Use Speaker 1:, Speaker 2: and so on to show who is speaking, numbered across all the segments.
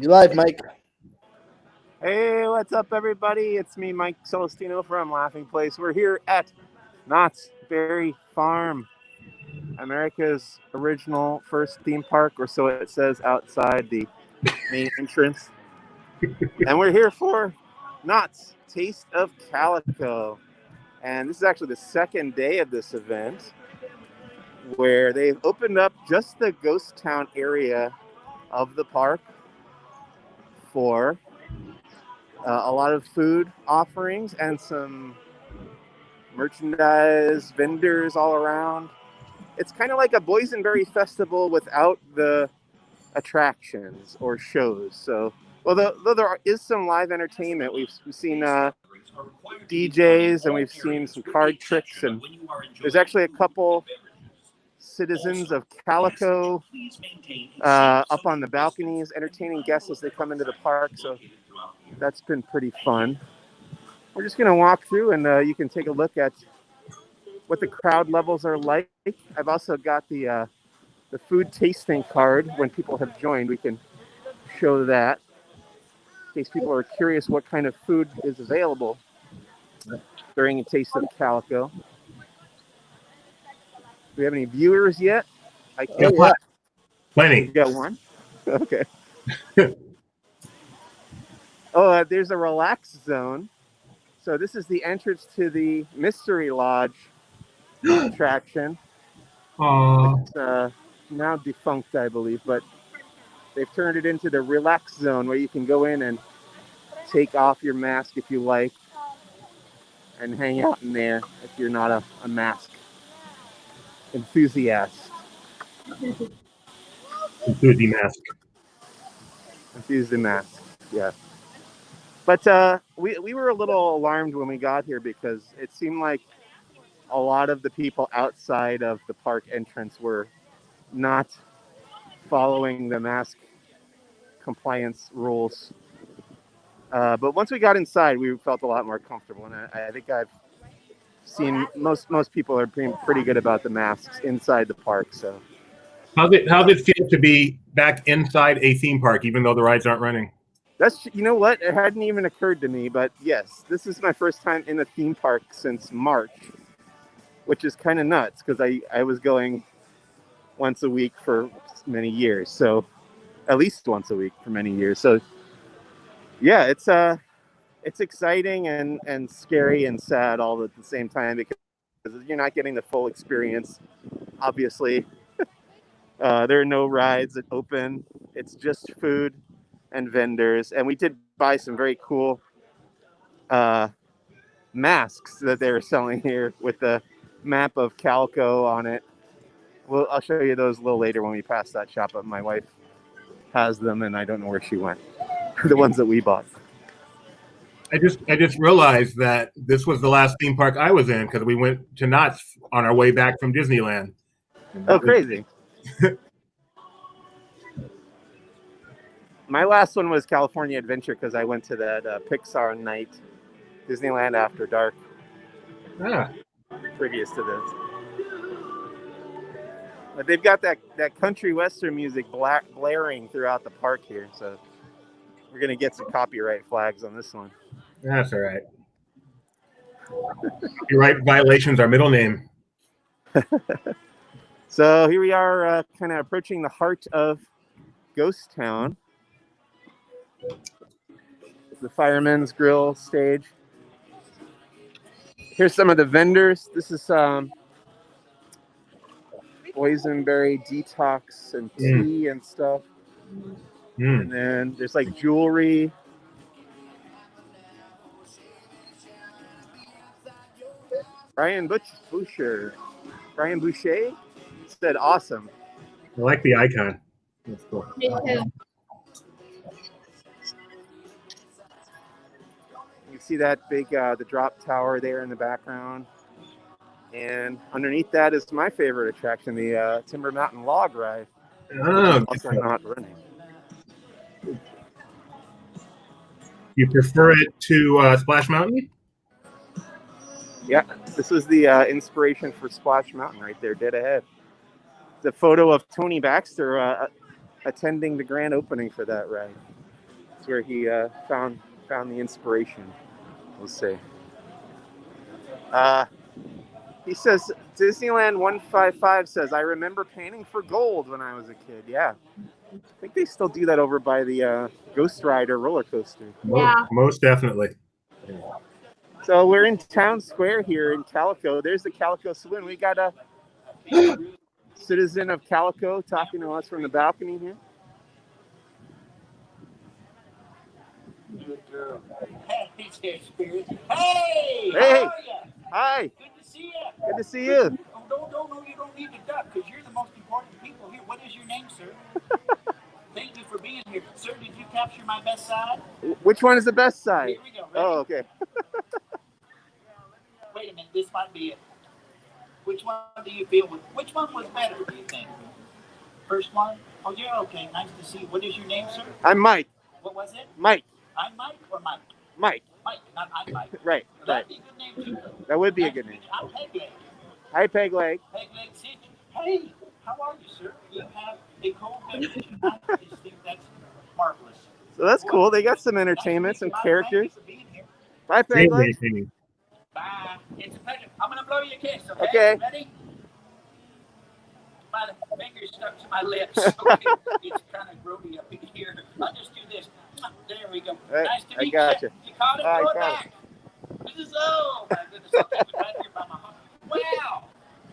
Speaker 1: You live, Mike?
Speaker 2: Hey, what's up, everybody? It's me, Mike Celestino from Laughing Place. We're here at Knott's Berry Farm, America's original first theme park, or so it says outside the main entrance. And we're here for Knott's Taste of Calico. And this is actually the second day of this event, where they've opened up just the ghost town area of the park for a lot of food offerings and some merchandise vendors all around. It's kind of like a boysenberry festival without the attractions or shows. So, well, though there is some live entertainment, we've seen DJs and we've seen some card tricks, and there's actually a couple citizens of Calico up on the balconies entertaining guests as they come into the park. So that's been pretty fun. We're just going to walk through and you can take a look at what the crowd levels are like. I've also got the food tasting card. When people have joined, we can show that in case people are curious what kind of food is available during a Taste of Calico. Do we have any viewers yet?
Speaker 3: I can't. Yeah. Plenty.
Speaker 2: You got one? Okay. There's a relax zone. So this is the entrance to the Mystery Lodge attraction. It's now defunct, I believe, but they've turned it into the relax zone where you can go in and take off your mask if you like and hang out in there if you're not a mask enthusiast.
Speaker 3: Enthusiast,
Speaker 2: yeah. But we were a little alarmed when we got here because it seemed like a lot of the people outside of the park entrance were not following the mask compliance rules. But once we got inside, we felt a lot more comfortable, and I think I've seen most people are pretty good about the masks inside the park. So,
Speaker 3: how did it feel to be back inside a theme park, even though the rides aren't running?
Speaker 2: You know what? It hadn't even occurred to me, but yes, this is my first time in a theme park since March, which is kind of nuts because I was going once a week for many years, so at least once a week for many years. So yeah, it's exciting and scary and sad all at the same time because you're not getting the full experience. Obviously, there are no rides that open. It's just food and vendors, and we did buy some very cool masks that they were selling here with the map of Calico on it. I'll show you those a little later when we pass that shop, but my wife has them and I don't know where she went. The ones that we bought.
Speaker 3: I just realized that this was the last theme park I was in because we went to Knott's on our way back from Disneyland.
Speaker 2: Oh, crazy. My last one was California Adventure because I went to that Pixar night, Disneyland After Dark. Previous to this. But they've got that country western music blaring throughout the park here, so we're going to get some copyright flags on this one.
Speaker 3: That's all right. Copyright violations are middle name.
Speaker 2: So here we are kind of approaching the heart of Ghost Town. The Fireman's Grill stage. Here's some of the vendors. This is boysenberry detox and tea and stuff. And then there's like jewelry. Brian Boucher said awesome.
Speaker 3: I like the icon. That's cool.
Speaker 4: Me too.
Speaker 2: You see that big the drop tower there in the background, and underneath that is my favorite attraction, the Timber Mountain Log Ride. Also not running.
Speaker 3: You prefer it to Splash Mountain?
Speaker 2: Yeah, this was the inspiration for Splash Mountain right there, dead ahead. It's a photo of Tony Baxter attending the grand opening for that ride. That's where he found the inspiration. We'll say. He says Disneyland 155 says I remember panning for gold when I was a kid. Yeah, I think they still do that over by the Ghost Rider roller coaster.
Speaker 1: Yeah.
Speaker 3: Most definitely.
Speaker 2: So we're in Town Square here in Calico. There's the Calico Saloon. We got a citizen of Calico talking to us from the balcony here.
Speaker 4: Hey, Spirit.
Speaker 2: Hey!
Speaker 4: Hey! How are ya?
Speaker 2: Hi!
Speaker 4: Good to see you.
Speaker 2: Good to see you.
Speaker 4: Oh, you don't need to duck because you're the most important people here. What is your name, sir? Thank you for being here. Sir, did you capture my best side?
Speaker 2: Which one is the best side?
Speaker 4: Here we go. Ready?
Speaker 2: Oh, okay.
Speaker 4: Wait a minute. This might be it. Which one do you feel with? Which one was better, do you think? First one? Oh, yeah, okay. Nice to see you. What is your name, sir?
Speaker 2: I'm Mike.
Speaker 4: What was it?
Speaker 2: Mike.
Speaker 4: I'm Mike or Mike?
Speaker 2: Mike.
Speaker 4: Mike, not I'm Mike.
Speaker 2: Right.
Speaker 4: That'd be a good name, too.
Speaker 2: That would be a good name.
Speaker 4: I'm Pegleg.
Speaker 2: Hi, Peg Leg.
Speaker 4: Pegleg Cinch. Hey, how are you, sir? You have a cold beverage. I just think that's marvelous.
Speaker 2: So that's cool. They got some entertainment, some characters. Bye, Peg Leg.
Speaker 4: Bye. It's a pleasure. I'm going to blow you a kiss, okay?
Speaker 2: Okay.
Speaker 4: Ready? My finger's stuck to my lips. Okay. It's kind of grody up in here. I'll just do this. There we go.
Speaker 2: Right.
Speaker 4: Nice to
Speaker 2: I
Speaker 4: meet
Speaker 2: got
Speaker 4: you.
Speaker 2: you.
Speaker 4: You caught it?
Speaker 2: I
Speaker 4: Throw it
Speaker 2: got
Speaker 4: back. This is, oh, my goodness. I'll take it right here by my heart. Wow.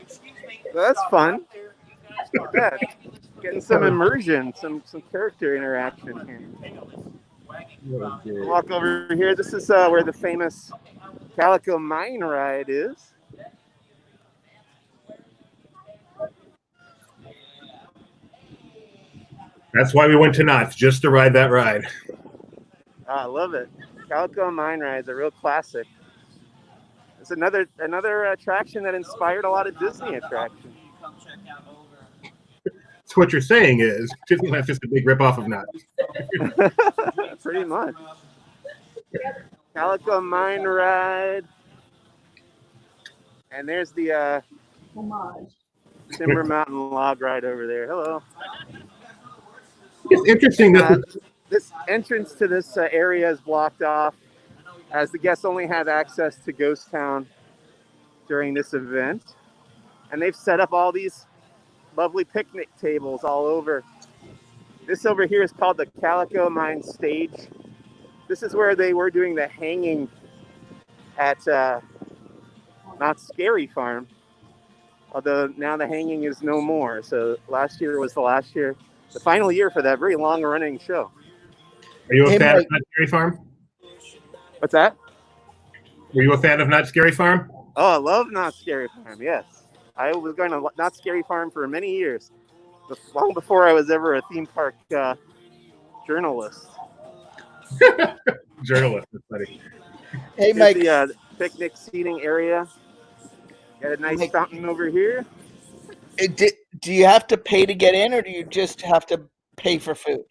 Speaker 4: Excuse me.
Speaker 2: So that's
Speaker 4: Stop
Speaker 2: fun.
Speaker 4: right there. You guys are
Speaker 2: Yeah.
Speaker 4: fabulous.
Speaker 2: Getting some immersion, some character interaction here. Walk over here. This is where the famous Calico Mine Ride is.
Speaker 3: That's why we went to Knott's, just to ride that ride.
Speaker 2: I love it. Calico Mine Ride is a real classic. It's another attraction that inspired a lot of Disney attractions.
Speaker 3: So what you're saying is Disneyland's just a big ripoff of Knott's.
Speaker 2: Pretty much. Calico Mine Ride. And there's the Timber Mountain Log Ride over there. Hello.
Speaker 3: It's interesting that
Speaker 2: this entrance to this area is blocked off as the guests only have access to Ghost Town during this event. And they've set up all these lovely picnic tables all over. This over here is called the Calico Mine Stage. This is where they were doing the hanging at Knott's Scary Farm. Although now the hanging is no more. So last year was the last year, the final year for that very long-running show.
Speaker 3: Are you a fan of Knott's Scary Farm?
Speaker 2: What's that?
Speaker 3: Were you a fan of Knott's Scary Farm?
Speaker 2: Oh, I love Knott's Scary Farm, yes. I was going to Knott's Scary Farm for many years, long before I was ever a theme park journalist.
Speaker 3: Journalist, that's funny.
Speaker 5: Hey,
Speaker 2: Here's
Speaker 5: Mike.
Speaker 2: the picnic seating area. Got a nice fountain over here.
Speaker 5: Do you have to pay to get in, or do you just have to pay for food?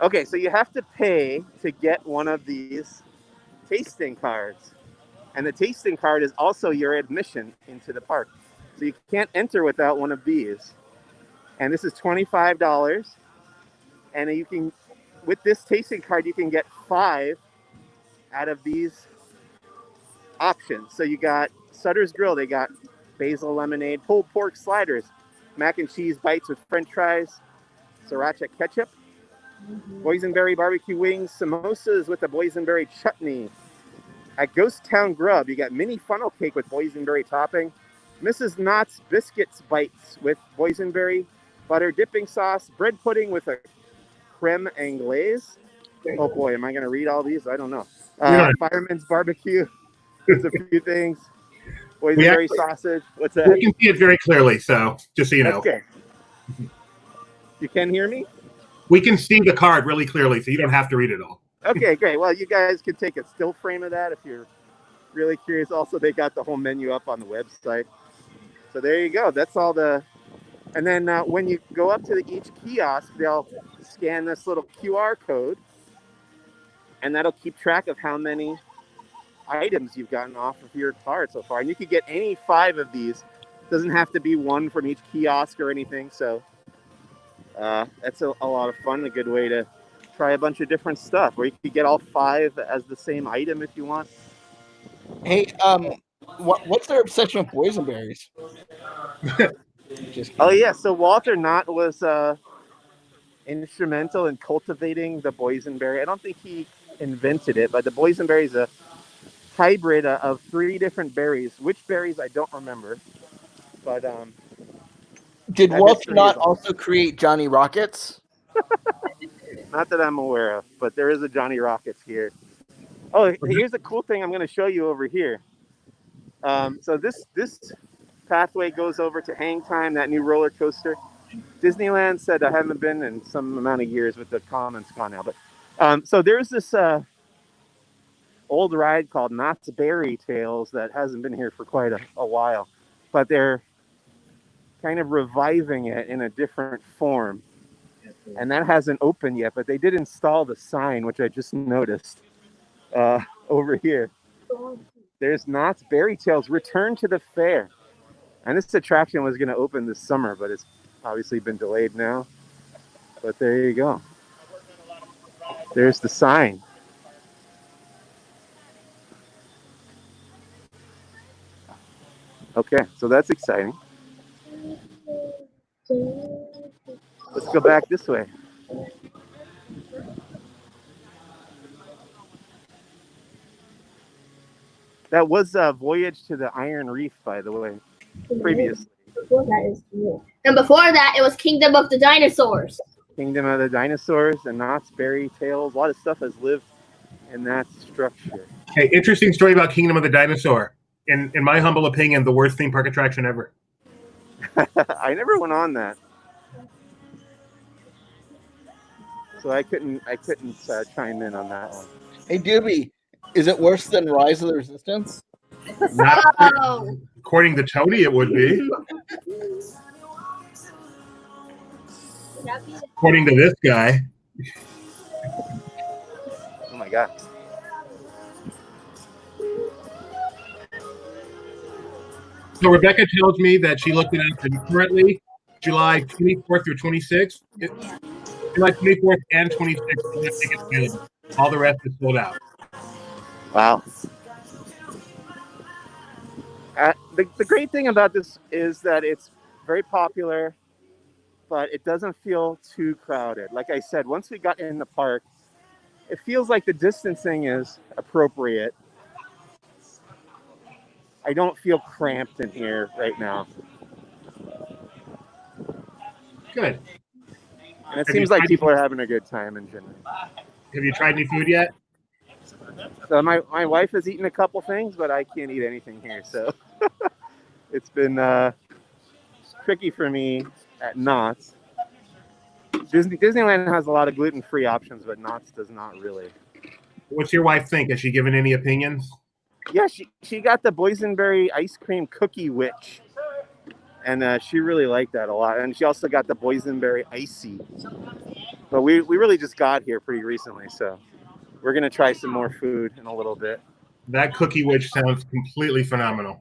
Speaker 2: Okay, so you have to pay to get one of these tasting cards. And the tasting card is also your admission into the park. So you can't enter without one of these. And this is $25. And you can, with this tasting card, you can get 5 out of these options. So you got Sutter's Grill, they got basil lemonade, pulled pork sliders, mac and cheese bites with french fries, sriracha ketchup, boysenberry barbecue wings, samosas with a boysenberry chutney. At Ghost Town Grub, you got mini funnel cake with boysenberry topping, Mrs. Knott's biscuits bites with boysenberry butter dipping sauce, bread pudding with a creme anglaise. Oh boy, am I going to read all these? I don't know. Fireman's barbecue. There's a few things. Boysenberry sausage. What's that?
Speaker 3: We can see it very clearly, so just so you know.
Speaker 2: Okay. You can hear me?
Speaker 3: We can see the card really clearly, so you don't have to read it all.
Speaker 2: Okay, great. Well, you guys can take a still frame of that if you're really curious. Also, they got the whole menu up on the website. So there you go. That's all the... And then when you go up to each kiosk, they'll scan this little QR code, and that'll keep track of how many items you've gotten off of your card so far. And you could get any 5 of these. It doesn't have to be one from each kiosk or anything. So that's a lot of fun, a good way to try a bunch of different stuff, or you could get all 5 as the same item if you want.
Speaker 5: Hey, what's their obsession with boysenberries? Just
Speaker 2: Oh yeah, so Walter Knott was instrumental in cultivating the boysenberry. I don't think he invented it, but the boysenberry is a hybrid of 3 different berries. Which berries I don't remember, but
Speaker 5: did
Speaker 2: that
Speaker 5: Walter
Speaker 2: history
Speaker 5: Knott
Speaker 2: is
Speaker 5: also create Johnny Rockets?
Speaker 2: not that I'm aware of, but there is a Johnny Rockets here. Oh, here's a cool thing I'm going to show you over here. So this pathway goes over to Hang Time, that new roller coaster. Disneyland said I haven't been in some amount of years with the comments gone now, but so there's this old ride called Knott's Berry Tales that hasn't been here for quite a while, but they're kind of reviving it in a different form, and that hasn't opened yet. But they did install the sign, which I just noticed over here. There's Knott's Berry Tales Return to the Fair, and this attraction was going to open this summer, but it's obviously been delayed now. But there you go. There's the sign. Okay, so that's exciting. Let's go back this way. That was a Voyage to the Iron Reef, by the way, previously.
Speaker 1: Before that is new. And before that, it was Kingdom of the Dinosaurs.
Speaker 2: Kingdom of the Dinosaurs and Knott's Berry Tales. A lot of stuff has lived in that structure.
Speaker 3: Hey, interesting story about Kingdom of the Dinosaur. In my humble opinion, the worst theme park attraction ever.
Speaker 2: I never went on that, so I couldn't chime in on that one.
Speaker 5: Hey, Doobie, is it worse than Rise of the Resistance?
Speaker 3: Not
Speaker 1: Oh.
Speaker 3: according to Tony, it would be. According to this guy.
Speaker 2: Oh my god.
Speaker 3: So Rebecca tells me that she looked it up, and currently July 24th through 26th. July 24th and 26th. All the rest is sold out.
Speaker 2: Wow. The great thing about this is that it's very popular, but it doesn't feel too crowded. Like I said, once we got in the park, it feels like the distancing is appropriate. I don't feel cramped in here right now.
Speaker 3: Good.
Speaker 2: And it seems like people are having a good time in general.
Speaker 3: Have you tried any food yet?
Speaker 2: So my wife has eaten a couple things, but I can't eat anything here. So it's been tricky for me at Knott's. Disneyland has a lot of gluten-free options, but Knott's does not really.
Speaker 3: What's your wife think? Has she given any opinions?
Speaker 2: Yeah, she got the boysenberry ice cream cookie witch, and she really liked that a lot. And she also got the boysenberry icy. But we really just got here pretty recently, so we're gonna try some more food in a little bit.
Speaker 3: That cookie witch sounds completely phenomenal.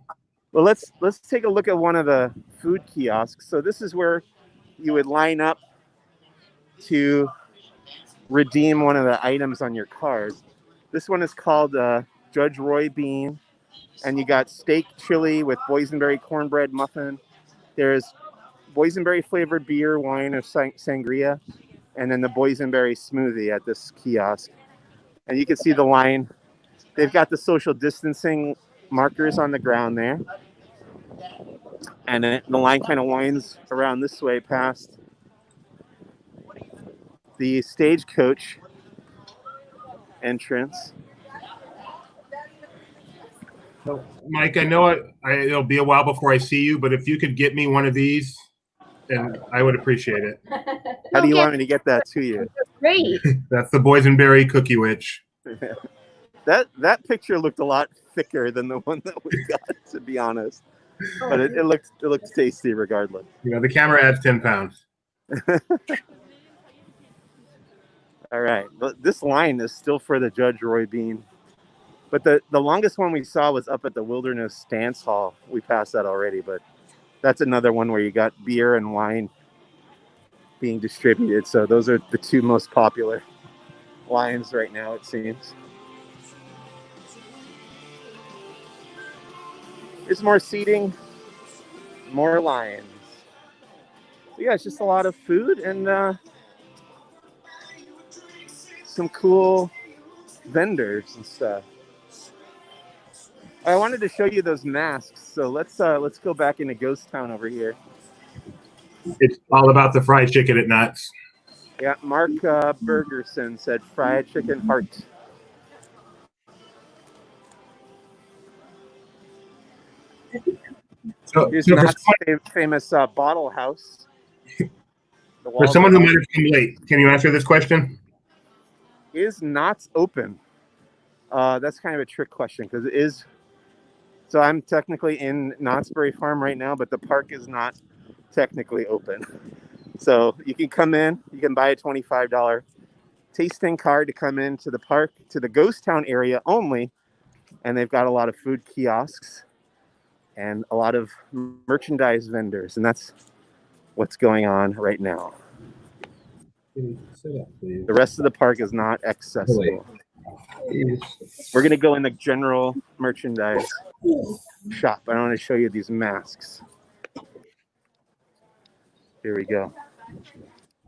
Speaker 2: Well, let's take a look at one of the food kiosks. So this is where you would line up to redeem one of the items on your card. This one is called Judge Roy Bean, and you got steak chili with boysenberry cornbread muffin. There's boysenberry flavored beer, wine, or sangria, and then the boysenberry smoothie at this kiosk. And you can see the line. They've got the social distancing markers on the ground there. And the line kind of winds around this way past the Stagecoach entrance.
Speaker 3: So, Mike, I know it'll be a while before I see you, but if you could get me one of these, then I would appreciate it.
Speaker 2: How do you want me to get that to you?
Speaker 1: Great.
Speaker 3: That's the boysenberry cookie witch.
Speaker 2: That picture looked a lot thicker than the one that we got, to be honest. But it looked tasty regardless.
Speaker 3: You know, the camera adds 10 pounds.
Speaker 2: All right. But this line is still for the Judge Roy Bean. But the longest one we saw was up at the Wilderness Dance Hall. We passed that already, but that's another one where you got beer and wine being distributed. So those are the two most popular. lines right now, it seems. There's more seating, more lines. So yeah, it's just a lot of food and some cool vendors and stuff. I wanted to show you those masks, so let's go back into Ghost Town over here.
Speaker 3: It's all about the fried chicken at Knott's.
Speaker 2: Yeah, Mark Bergerson said fried chicken heart.
Speaker 3: So,
Speaker 2: Here's
Speaker 3: so
Speaker 2: Knott's famous bottle house.
Speaker 3: for someone who might have come late, can you answer this question?
Speaker 2: Is Knott's open? That's kind of a trick question because it is. So I'm technically in Knott's Berry Farm right now, but the park is not technically open. So you can come in, you can buy a $25 tasting card to come into the park, to the Ghost Town area only. And they've got a lot of food kiosks and a lot of merchandise vendors. And that's what's going on right now. The rest of the park is not accessible. We're going to go in the general merchandise shop. I want to show you these masks. Here we go.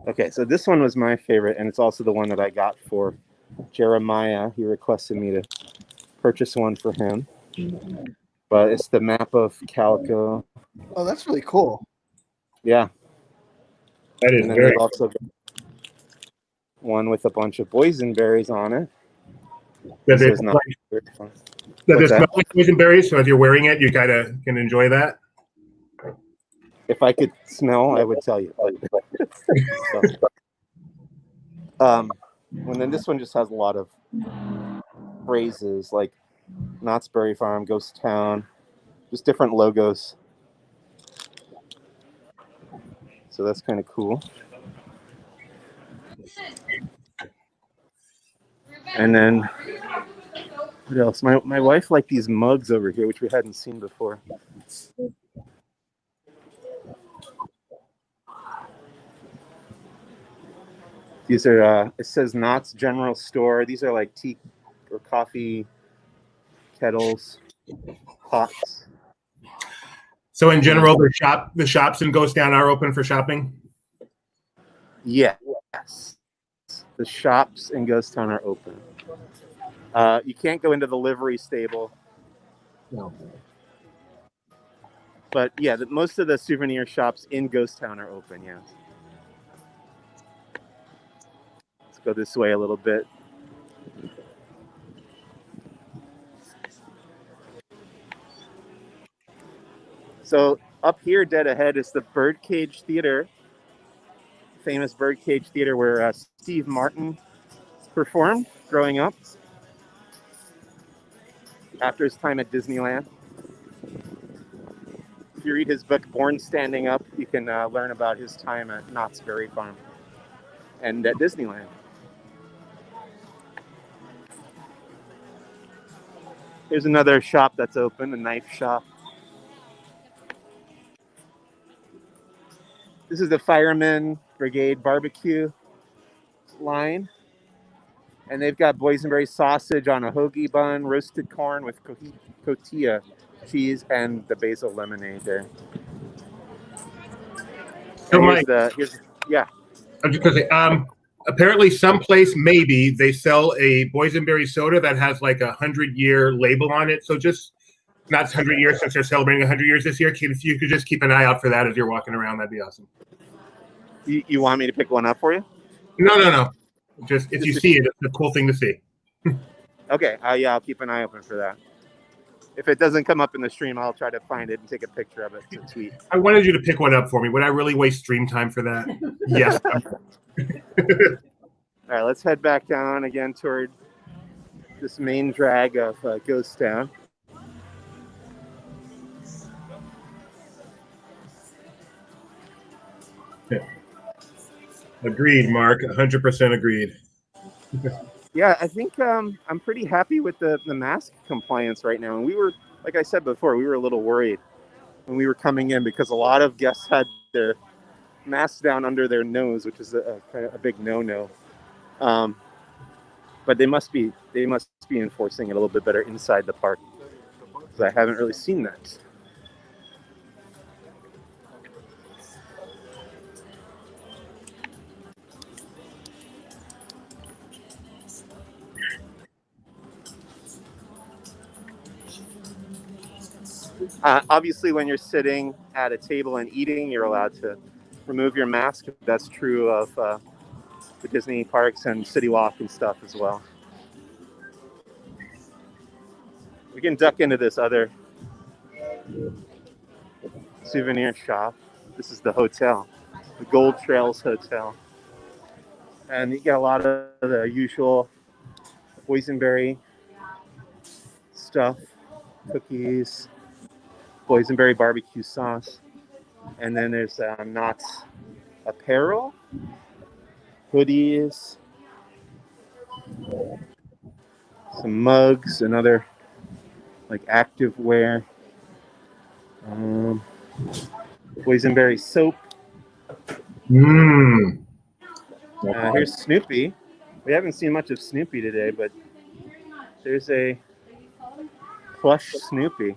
Speaker 2: Okay, so this one was my favorite, and it's also the one that I got for Jeremiah. He requested me to purchase one for him. But it's the map of Calico.
Speaker 5: Oh, that's really cool.
Speaker 2: Yeah.
Speaker 3: That is
Speaker 2: And then
Speaker 3: very
Speaker 2: they've also got one with a bunch of boysenberries on it.
Speaker 3: that
Speaker 2: This is not
Speaker 3: they
Speaker 2: very fun.
Speaker 3: smell
Speaker 2: What's that?
Speaker 3: like boysenberries, so if you're wearing it, you kind of can enjoy that.
Speaker 2: If I could smell, I would tell you. So, and then this one just has a lot of phrases like Knott's Berry Farm, Ghost Town, just different logos. So that's kind of cool. And then what else? My wife liked these mugs over here, which we hadn't seen before. These are, it says Knott's General Store. These are like tea or coffee kettles, pots.
Speaker 3: So in general, the shops in Ghost Town are open for shopping?
Speaker 2: Yes. The shops in Ghost Town are open. You can't go into the livery stable.
Speaker 3: No.
Speaker 2: But yeah, most of the souvenir shops in Ghost Town are open, yes. Let's go this way a little bit. So up here, dead ahead, is the Birdcage Theater, famous Birdcage Theater where Steve Martin performed growing up after his time at Disneyland. If you read his book, Born Standing Up, you can learn about his time at Knott's Berry Farm and at Disneyland. Here's another shop that's open, a knife shop. This is the Fireman Brigade Barbecue line. And they've got boysenberry sausage on a hoagie bun, roasted corn with cotija cheese, and the basil lemonade there.
Speaker 3: So
Speaker 2: and yeah.
Speaker 3: I'm just gonna say, apparently someplace maybe they sell a boysenberry soda that has like 100-year label on it. So just not 100 years since they're celebrating 100 years this year. If you could just keep an eye out for that as you're walking around, that'd be awesome.
Speaker 2: You want me to pick one up for you?
Speaker 3: No. Just if you see it, it's a cool thing to see.
Speaker 2: Okay. Yeah, I'll keep an eye open for that. If it doesn't come up in the stream, I'll try to find it and take a picture of it to tweet.
Speaker 3: I wanted you to pick one up for me. Would I really waste stream time for that? Yes.
Speaker 2: All right, let's head back down again toward this main drag of Ghost Town.
Speaker 3: Agreed, Mark. 100% agreed.
Speaker 2: Yeah, I think I'm pretty happy with the mask compliance right now. And we were, like I said before, we were a little worried when we were coming in because a lot of guests had their masks down under their nose, which is a big no-no. but they must be enforcing it a little bit better inside the park, because I haven't really seen that. Obviously, when you're sitting at a table and eating, you're allowed to remove your mask. That's true of the Disney parks and City Walk and stuff as well. We can duck into this other souvenir shop. This is the hotel, the Gold Trails Hotel. And you get a lot of the usual boysenberry stuff, cookies, boysenberry barbecue sauce. And then there's Knott's apparel, hoodies, some mugs and other like active wear. Boysenberry soap. Here's Snoopy. We haven't seen much of Snoopy today, but there's a plush Snoopy.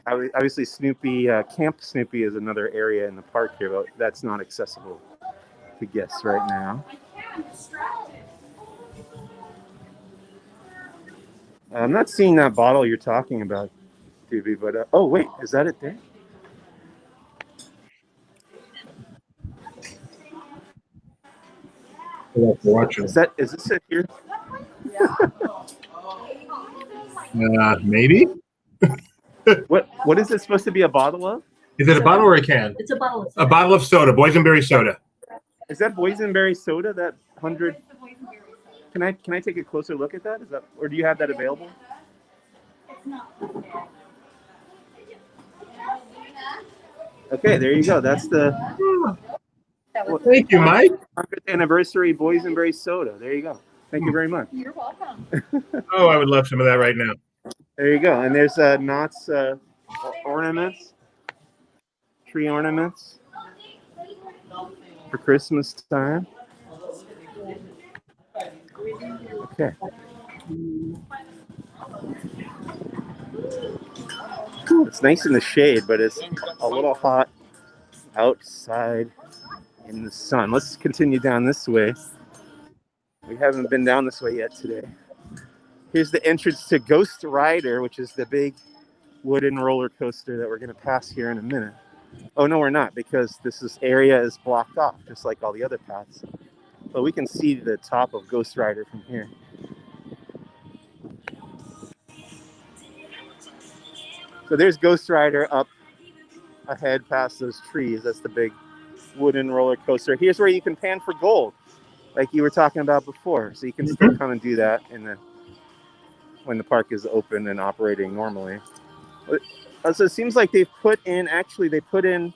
Speaker 2: Obviously, Snoopy, Camp Snoopy is another area in the park here, but that's not accessible to guests right now. I'm not seeing that bottle you're talking about, Doobie, but oh wait, is that it there? Is this it here?
Speaker 3: Maybe.
Speaker 2: What is it supposed to be a bottle of?
Speaker 3: Is it a bottle or a can?
Speaker 1: It's a bottle of soda.
Speaker 3: A bottle of soda, boysenberry soda.
Speaker 2: Is that boysenberry soda? That 100? Can I take a closer look at that? Is that, or do you have that available? Okay, there you go. That's the.
Speaker 3: Thank you, Mike.
Speaker 2: 100th anniversary boysenberry soda. There you go. Thank you very much.
Speaker 1: You're welcome.
Speaker 3: Oh, I would love some of that right now.
Speaker 2: There you go. And there's Knott's ornaments, tree ornaments for Christmas time. Okay. It's nice in the shade, but it's a little hot outside in the sun. Let's continue down this way. We haven't been down this way yet today. Here's the entrance to Ghost Rider, which is the big wooden roller coaster that we're going to pass here in a minute. Oh, no, we're not, because this area is blocked off, just like all the other paths. But we can see the top of Ghost Rider from here. So there's Ghost Rider up ahead past those trees. That's the big wooden roller coaster. Here's where you can pan for gold, like you were talking about before. So you can still come and do that when the park is open and operating normally. So it seems like they put in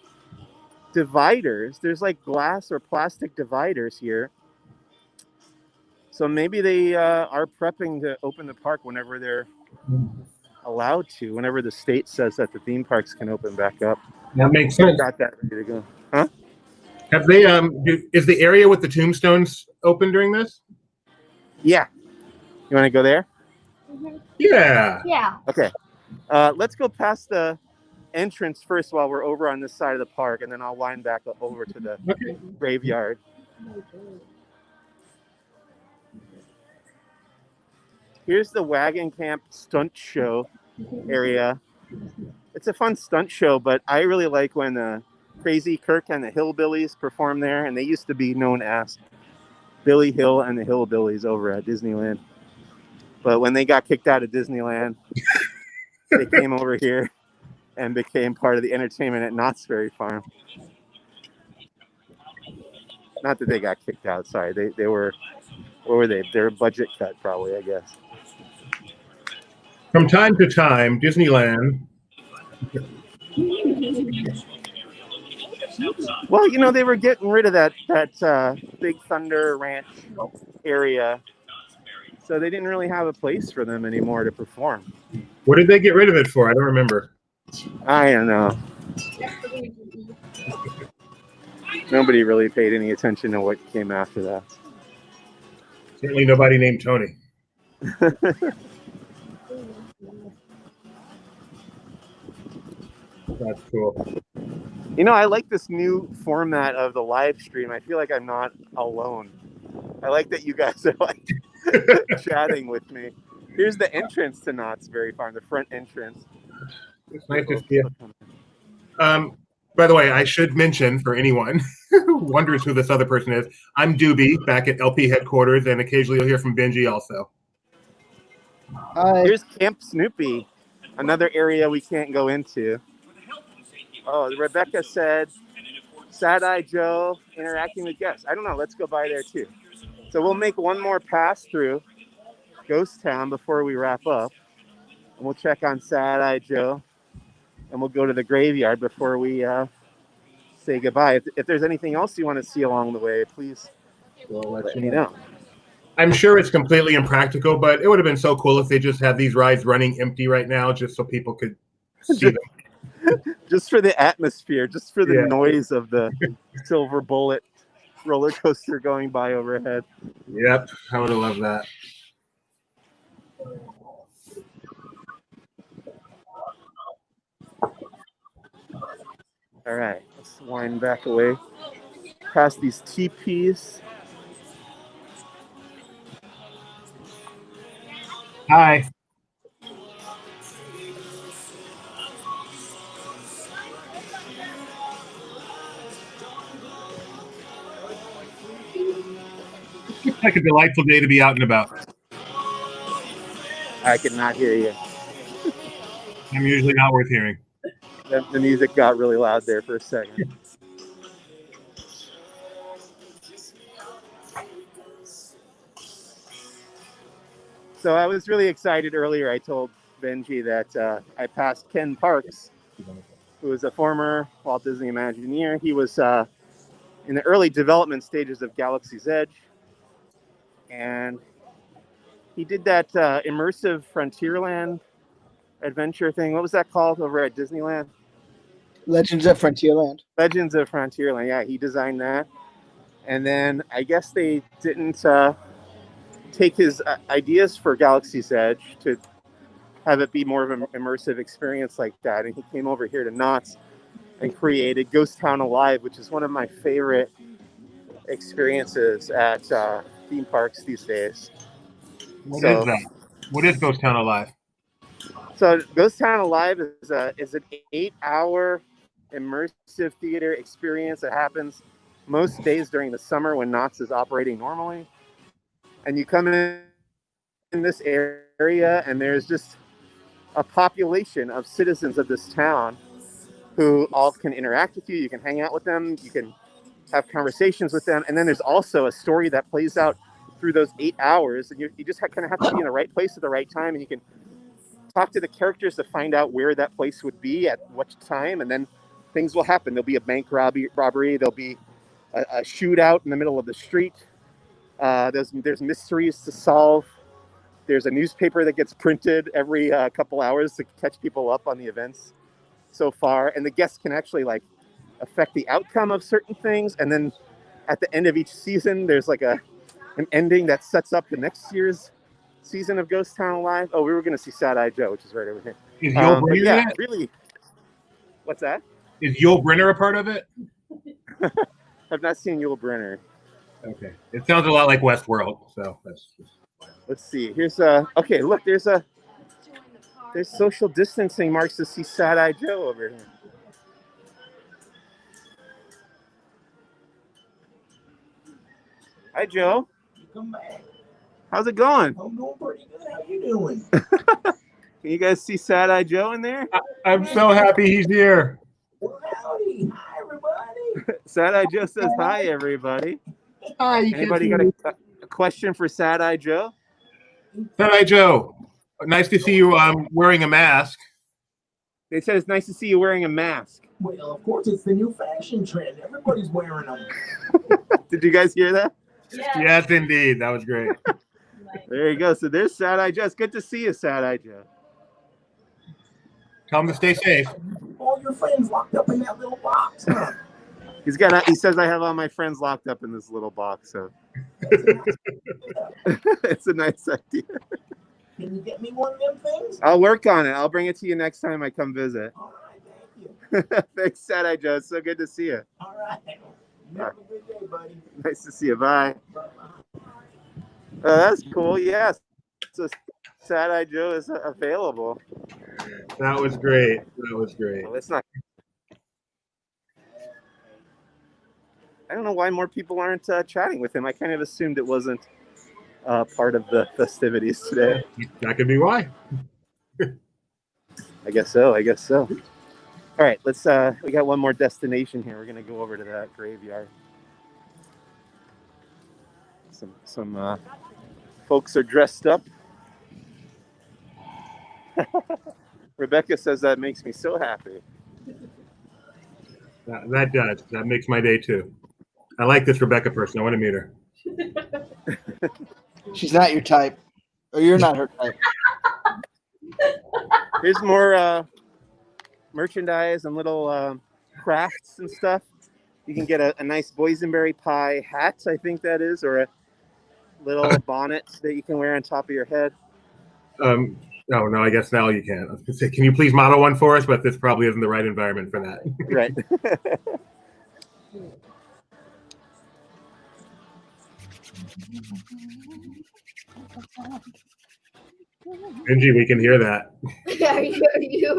Speaker 2: dividers. There's like glass or plastic dividers here. So maybe they are prepping to open the park whenever they're allowed to, whenever the state says that the theme parks can open back up.
Speaker 3: That makes sense.
Speaker 2: Got that ready to go. Huh?
Speaker 3: Have they is the area with the tombstones open during this?
Speaker 2: Yeah. You want to go there?
Speaker 3: Yeah.
Speaker 1: Yeah.
Speaker 2: Okay. Let's go past the entrance first while we're over on this side of the park, and then I'll line back over to the graveyard. Here's the Wagon Camp stunt show area. It's a fun stunt show, but I really like when Crazy Kirk and the Hillbillies perform there, and they used to be known as Billy Hill and the Hillbillies over at Disneyland. But when they got kicked out of Disneyland, they came over here and became part of the entertainment at Knott's Berry Farm. Not that they got kicked out, sorry. They were, what were they? They were budget cut, probably, I guess.
Speaker 3: From time to time, Disneyland.
Speaker 2: Well, you know, they were getting rid of that Big Thunder Ranch area, so they didn't really have a place for them anymore to perform.
Speaker 3: What did they get rid of it for? I don't remember.
Speaker 2: I don't know. Nobody really paid any attention to what came after that.
Speaker 3: Certainly nobody named Tony. That's cool.
Speaker 2: You know, I like this new format of the live stream. I feel like I'm not alone. I like that you guys are like chatting with me. Here's the entrance to Knott's Berry Farm, the front entrance.
Speaker 3: It's nice to see you. By the way, I should mention for anyone who wonders who this other person is, I'm Doobie back at LP headquarters, and occasionally you'll hear from Benji also.
Speaker 5: Hi.
Speaker 2: Here's Camp Snoopy, another area we can't go into. Oh, Rebecca said, Sad Eye Joe interacting with guests. I don't know. Let's go by there too. So we'll make one more pass through Ghost Town before we wrap up. And we'll check on Sad Eye Joe. And we'll go to the graveyard before we say goodbye. If there's anything else you want to see along the way, please let me know.
Speaker 3: I'm sure it's completely impractical, but it would have been so cool if they just had these rides running empty right now, just so people could see them.
Speaker 2: Just for the atmosphere, just for the noise of the Silver Bullet roller coaster going by overhead.
Speaker 3: Yep, I would have loved that.
Speaker 2: All right, let's wind back away past these teepees.
Speaker 3: Hi. Looks like a delightful day to be out and about.
Speaker 2: I could not hear you.
Speaker 3: I'm usually not worth hearing.
Speaker 2: The music got really loud there for a second. So I was really excited earlier. I told Benji that I passed Ken Parks, who was a former Walt Disney Imagineer. He was in the early development stages of Galaxy's Edge. And he did that immersive Frontierland adventure thing. What was that called over at Disneyland?
Speaker 5: Legends of Frontierland.
Speaker 2: Legends of Frontierland. Yeah, he designed that. And then I guess they didn't take his ideas for Galaxy's Edge to have it be more of an immersive experience like that. And he came over here to Knott's and created Ghost Town Alive, which is one of my favorite experiences at theme parks these days.
Speaker 3: What is that? What is Ghost Town Alive?
Speaker 2: So Ghost Town Alive is an 8-hour immersive theater experience that happens most days during the summer when Knott's is operating normally. And you come in this area and there's just a population of citizens of this town who all can interact with you. You can hang out with them. You can have conversations with them. And then there's also a story that plays out through those 8 hours. And you just kind of have to be in the right place at the right time. And you can talk to the characters to find out where that place would be at what time. And then things will happen. There'll be a bank robbery. There'll be a shootout in the middle of the street. There's mysteries to solve. There's a newspaper that gets printed every couple hours to catch people up on the events so far. And the guests can actually like affect the outcome of certain things. And then at the end of each season, there's like an ending that sets up the next year's season of Ghost Town Alive. Oh, we were going to see Sad Eye Joe, which is right over here.
Speaker 3: Is Yul Brynner
Speaker 2: yeah,
Speaker 3: in it?
Speaker 2: really. What's that?
Speaker 3: Is Yul Brynner a part of it?
Speaker 2: I've not seen Yul Brynner.
Speaker 3: Okay. It sounds a lot like Westworld, so that's just...
Speaker 2: Let's see. Here's okay, look, there's social distancing marks to see Sad Eye Joe over here. Hi, Joe.
Speaker 6: Come back.
Speaker 2: How's it going?
Speaker 6: I'm doing pretty good. How you doing?
Speaker 2: Can you guys see Sad Eye Joe in there?
Speaker 3: I'm so happy he's here.
Speaker 6: Well, howdy. Hi, everybody.
Speaker 2: Sad Eye Joe says hi, everybody.
Speaker 3: Hi,
Speaker 2: Anybody got a question for Sad Eye Joe?
Speaker 3: Sad Eye Joe. Nice to see you wearing a mask.
Speaker 2: They said it's nice to see you wearing a mask.
Speaker 6: Well, of course, it's the new fashion trend. Everybody's wearing them.
Speaker 2: Did you guys hear that?
Speaker 3: Yes, indeed. That was great.
Speaker 2: There you go. So there's Sad Eye Joe. It's good to see you, Sad Eye Joe.
Speaker 3: Tell him to stay safe.
Speaker 6: All your friends locked up in that little box, huh?
Speaker 2: He says I have all my friends locked up in this little box. So It's a nice idea.
Speaker 6: Can you get me one of them things?
Speaker 2: I'll work on it. I'll bring it to you next time I come visit.
Speaker 6: All right, thank you.
Speaker 2: Thanks, Sad-Eye Joe. It's so good to see you.
Speaker 6: All right. You have a good day, buddy.
Speaker 2: Nice to see you. Bye.
Speaker 6: Bye-bye.
Speaker 2: That's cool. Yes. So Sad-Eye Joe is available.
Speaker 3: That was great. That was great.
Speaker 2: Well, it's not. I don't know why more people aren't chatting with him. I kind of assumed it wasn't part of the festivities today.
Speaker 3: That could be why.
Speaker 2: I guess so. All right, let's. We got one more destination here. We're gonna go over to that graveyard. Some folks are dressed up. Rebecca says that makes me so happy.
Speaker 3: That does. That makes my day too. I like this Rebecca person. I want to meet her.
Speaker 5: She's not your type, or you're not her type.
Speaker 2: Here's more merchandise and little crafts and stuff. You can get a nice boysenberry pie hat, I think that is, or a little bonnet that you can wear on top of your head.
Speaker 3: No, I guess now you can. I was gonna say, can you please model one for us? But this probably isn't the right environment for that.
Speaker 2: Right.
Speaker 3: Benji, we can hear that.
Speaker 1: Are you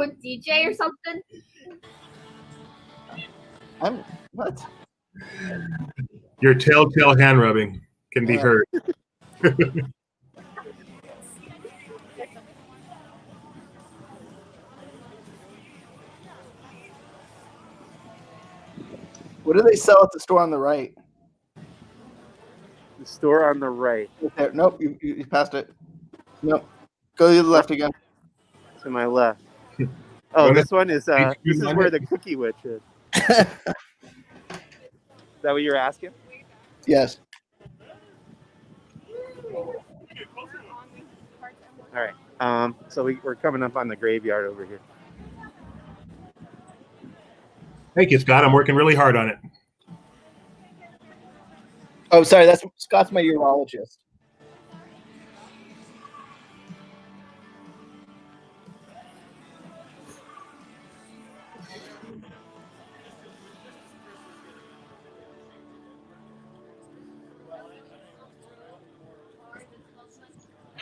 Speaker 1: a DJ or something?
Speaker 5: What?
Speaker 3: Your telltale hand rubbing can be heard.
Speaker 5: What do they sell at the store on the right?
Speaker 2: The store on the right.
Speaker 5: There. Nope, you passed it. Nope. Go to the left again.
Speaker 2: To my left. Oh, this one is this is where the cookie witch is. Is that what you're asking?
Speaker 5: Yes.
Speaker 2: All right. So we're coming up on the graveyard over here.
Speaker 3: Thank you, Scott. I'm working really hard on it.
Speaker 5: Oh, sorry. That's Scott's my urologist.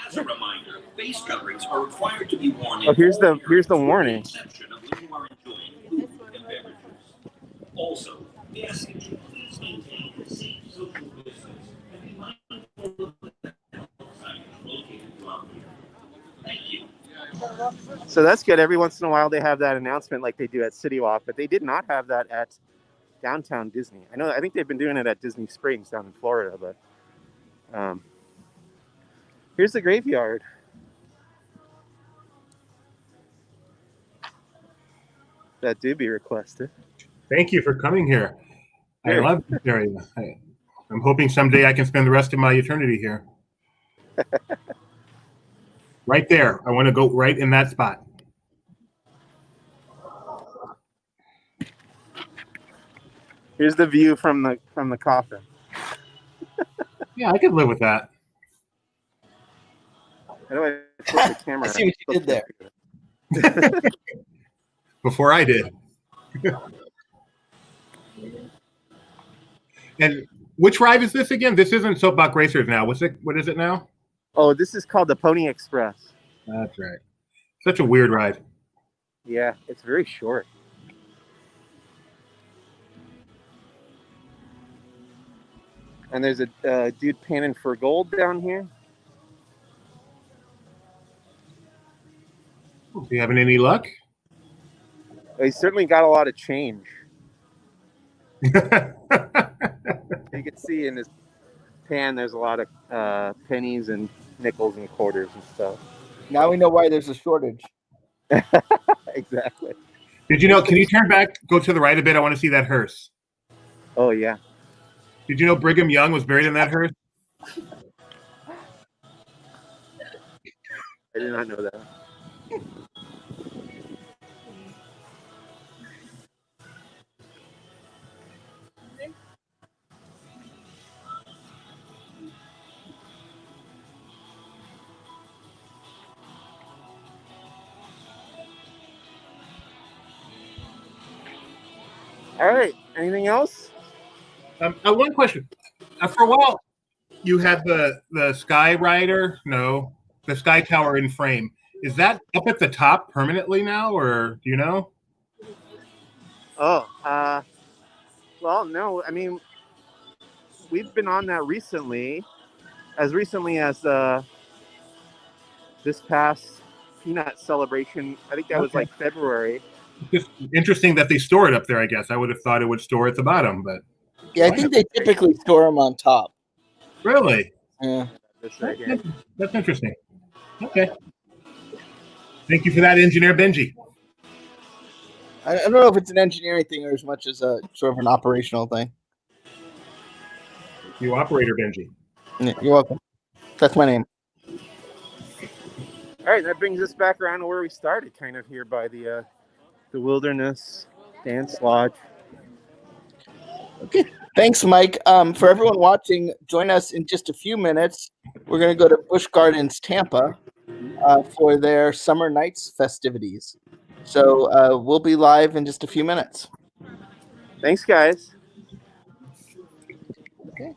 Speaker 7: As a reminder, face coverings are required to be worn.
Speaker 2: Oh, here's the warning.
Speaker 7: Exception of when you are enjoying food and beverages. Also, we ask that you please maintain a safe social distance and be mindful of the health signs located throughout here. Thank you.
Speaker 2: So that's good. Every once in a while they have that announcement like they do at City Walk, but they did not have that at downtown Disney. I think they've been doing it at Disney Springs down in Florida, but here's the graveyard. That Doobie requested.
Speaker 3: Thank you for coming here.
Speaker 2: Sure.
Speaker 3: I love this area. I'm hoping someday I can spend the rest of my eternity here. Right there. I want to go right in that spot.
Speaker 2: Here's the view from the coffin.
Speaker 3: Yeah, I could live with that.
Speaker 2: How do I flip the camera?
Speaker 5: I see what you did there.
Speaker 3: Before I did. And which ride is this again? This isn't Soapbox Racers now. What is it now?
Speaker 2: Oh, this is called the Pony Express.
Speaker 3: That's right. Such a weird ride.
Speaker 2: Yeah, it's very short. And there's a dude panning for gold down here.
Speaker 3: You having any luck?
Speaker 2: He's certainly got a lot of change. You can see in his pan there's a lot of pennies and nickels and quarters and stuff.
Speaker 5: Now we know why there's a shortage.
Speaker 2: Exactly.
Speaker 3: Did you know, can you turn back, go to the right a bit? I want to see that hearse.
Speaker 2: Oh, yeah.
Speaker 3: Did you know Brigham Young was buried in that hearse?
Speaker 2: I did not know that. All right. Anything else?
Speaker 3: One question. For a while, you had the Sky Rider, the Sky Tower in frame. Is that up at the top permanently now, or do you know?
Speaker 2: Oh, well, no. I mean, we've been on that recently as this past peanut celebration. I think that was
Speaker 3: Okay.
Speaker 2: like February.
Speaker 3: Just interesting that they store it up there, I guess. I would have thought it would store at the bottom, but
Speaker 5: Yeah, I think they typically store them on top.
Speaker 3: really?
Speaker 5: Yeah.
Speaker 3: That's interesting. Okay. Thank you for that, Engineer Benji.
Speaker 5: I don't know if it's an engineering thing or as much as a sort of an operational thing.
Speaker 3: You operator, Benji.
Speaker 5: Yeah, you're welcome. That's my name.
Speaker 2: All right, that brings us back around to where we started, kind of here by the Wilderness Dance Lodge.
Speaker 5: Okay. Thanks, Mike. For everyone watching, join us in just a few minutes. We're going to go to Busch Gardens, Tampa, for their Summer Nights festivities. So we'll be live in just a few minutes.
Speaker 2: Thanks, guys.
Speaker 5: Okay.